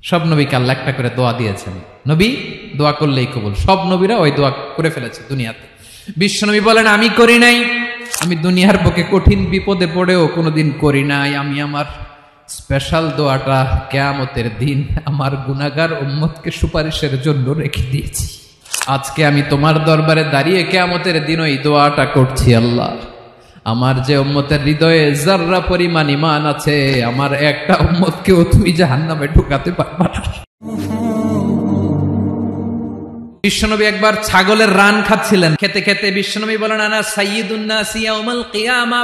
সব নবীকে আল্লাহ একটা করে দোয়া দিয়েছেন, নবী দোয়া করলেই কবুল। সব নবীরা ওই দোয়া করে ফেলেছে দুনিয়াতে। বিশ্বনবী বলেন আমি করি নাই, আমি দুনিয়ার বুকে কঠিন বিপদে পড়েও কোনোদিন করি নাই। আমি আমার স্পেশাল দোয়াটা কিয়ামতের দিন আমার গুনাহগার উম্মতকে সুপারিশের জন্য রেখে দিয়েছি। আজকে আমি তোমার দরবারে দাঁড়িয়ে কিয়ামতের দিন ওই দোয়াটা করছি, আল্লাহ আমার যে উম্মতের হৃদয়ে যাররা পরিমাণ ঈমান আছে, আমার একটা উম্মতকেও তুমি জাহান্নামে ঢুকাতে পারবা না। বিশ্বনবী একবার ছাগলের রান খাচ্ছিলেন, খেতে খেতে বিশ্বনবী বলেন আনা সাইয়্যিদুন নাস ইয়াউমাল কিয়ামা,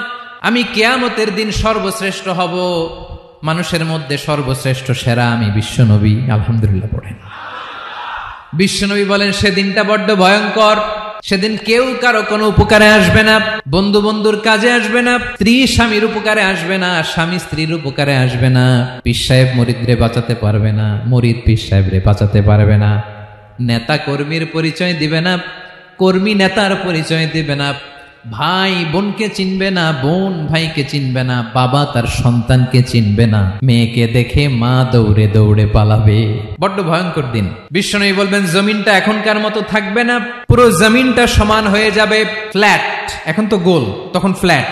আমি কিয়ামতের দিন সর্বশ্রেষ্ঠ হব, মানুষের মধ্যে সর্বশ্রেষ্ঠ সেরা আমি বিশ্বনবী। আলহামদুলিল্লাহ পড়েন। বিশ্বনবী বলেন সেদিনটা বড্ড ভয়ঙ্কর, সেদিন কেউ কারো কোনো উপকারে আসবে না, বন্ধু বন্ধুর কাজে আসবে না, স্ত্রী স্বামীর উপকারে আসবে না, স্বামী স্ত্রীর উপকারে আসবে না, পীর সাহেব মুরিদরে বাঁচাতে পারবে না, মুরিদ পীর সাহেবরে বাঁচাতে পারবে না, নেতা কর্মীর পরিচয় দিবে না, কর্মী নেতার পরিচয় দিবে না, ভাই বোনকে চিনবে না, বোন ভাইকে চিনবে না, বাবা তার সন্তানকে চিনবে না, মেয়েকে দেখে মা দৌড়ে দৌড়ে পালাবে। বড্ড ভয়ঙ্কর দিন। বিশ্বনবী বলবেন জমিনটা এখনকার মতো থাকবে না, পুরো জমিনটা সমান হয়ে যাবে, ফ্ল্যাট। এখন তো গোল, তখন ফ্ল্যাট।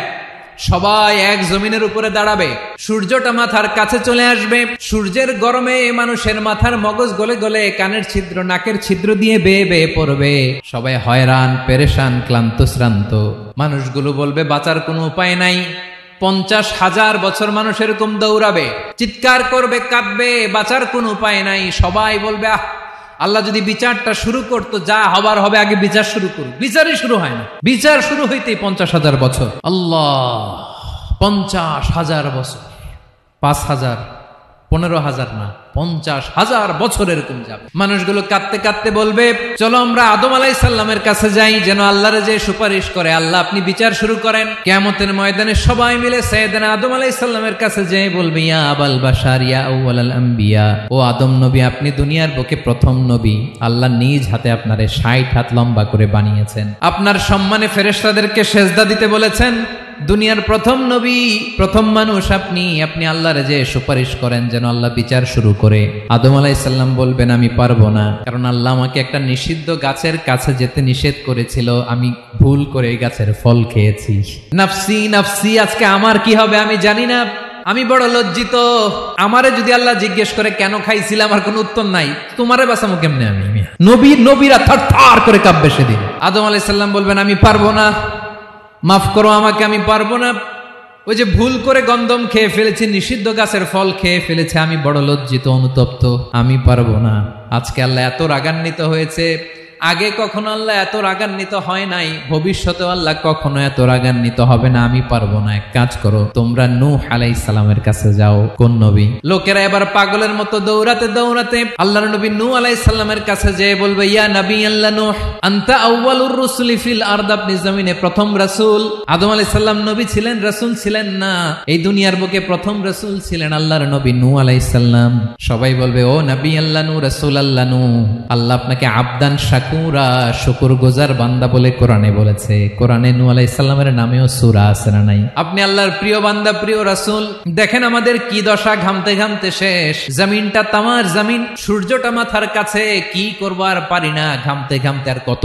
সবাই এক জমিনের উপরে দাঁড়াবে, সূর্যটা মাথার কাছে চলে আসবে, সূর্যের গরমে মানুষের মাথার মগজ গলে গলে কানের ছিদ্র নাকের ছিদ্র দিয়ে বেয়ে বেয়ে পড়বে। সবাই হয়রান পেরেশান ক্লান্ত শ্রান্ত। মানুষগুলো বলবে বাঁচার কোনো উপায় নাই। 50,000 বছর মানুষ এরকম দৌড়াবে, চিৎকার করবে, কাঁদবে, বাঁচার কোনো উপায় নাই। সবাই বলবে আহ, আল্লাহ যদি বিচারটা শুরু করতো, যা হবার হবে, আগে বিচার শুরু করুক। বিচারই শুরু হয় না, বিচার শুরু হইতেই 50,000 বছর। আল্লাহ, 50,000 বছর, 5,000, 15,000 না, 50,000 বছর এরকম যাবে। মানুষগুলো কাঁদতে কাঁদতে বলবে চলো আমরা আদম আলাইহিস সালামের কাছে যাই, যেন আল্লাহরে যে সুপারিশ করে, আল্লাহ আপনি বিচার শুরু করেন। কিয়ামতের ময়দানে সবাই মিলে সাইয়েদনা আদম আলাইহিস সালামের কাছে যেয়ে বলবে ইয়া আবাল বাশার ইয়া আউয়ালাল আম্বিয়া, ও আদম নবী আপনি দুনিয়ার বুকে প্রথম নবী, আল্লাহ নিজ হাতে আপনারে 60 হাত লম্বা করে বানিয়েছেন, আপনার সম্মানে ফেরেশতাদেরকে সেজদা দিতে বলেছেন, দুনিয়ার প্রথম নবী প্রথম মানুষ আপনি, আপনি আল্লাহর যে সুপারিশ করেন যেন আল্লাহ বিচার শুরু করে। আদম আলাইহিস সালাম বলবেন আমি পারবো না, কারণ আল্লাহ আমাকে একটা নিষিদ্ধ গাছের কাছে যেতে নিষেধ করেছিল, আমি ভুল করে এই গাছের ফল খেয়েছি। নাফসি নাফসি, আজকে আমার কি হবে আমি জানি না, আমি বড় লজ্জিত। আমারে যদি আল্লাহ জিজ্ঞেস করে কেন খাইছিলাম, আমার কোনো উত্তর নাই, তোমারে বাঁচামো কেমনে আমি? নবীরা থার করে কাঁপবে সেদিন। আদম আলাইহিস সালাম বলবেন আমি পারবো না, মাফ করো আমাকে, আমি পারবো না, ওই যে ভুল করে গন্ধম খেয়ে ফেলেছি, নিষিদ্ধ গাছের ফল খেয়ে ফেলেছে, আমি বড় লজ্জিত অনুতপ্ত, আমি পারবো না। আজকে আল্লাহ এত রাগান্বিত হয়েছে, আগে কখনো আল্লাহ এত রাগান্বিত হয় নাই, ভবিষ্যতে আল্লাহ কখনো এত রাগান্বিত হবে না, আমি পারবো না। এক কাজ করো, তোমরা নূহ আলাইহিস সালামের কাছে যাও। কোন নবী? লোকেরা এবার পাগলের মতো দৌড়াতে দৌড়াতে আল্লাহর নবী নূহ আলাইহিস সালামের কাছে যেয়ে বলবে ইয়া নবী আল্লাহ নূহ আনতা আউয়ালুর রাসূলি ফিল আরদ, আপনি জমিনে প্রথম রাসূল। আদম আলাইহিস সালাম নবী ছিলেন, রাসূল ছিলেন না, এই দুনিয়ার বুকে প্রথম রাসূল ছিলেন আল্লাহর নবী নূহ আলাইহিস সালাম। সবাই বলবে ও নবী আল্লাহ নূহ, রাসূল আল্লাহ নূহ, আল্লাহ আপনাকে আবদান শুকুর গুজার বান্দা বলে কোরআনে বলেছে। কোরআনে নূহ আলাইহিস সালামের নামেও সূরা আছে না নাই? আপনি আল্লাহর প্রিয় বান্দা, প্রিয় রাসূল। দেখেন আমাদের কি দশা, ঘামতে ঘামতে শেষ, জমিনটা তামার জমিন, সূর্যটা মাথার কাছে, কি করবো আর পারি না, ঘামতে ঘামতে আর কত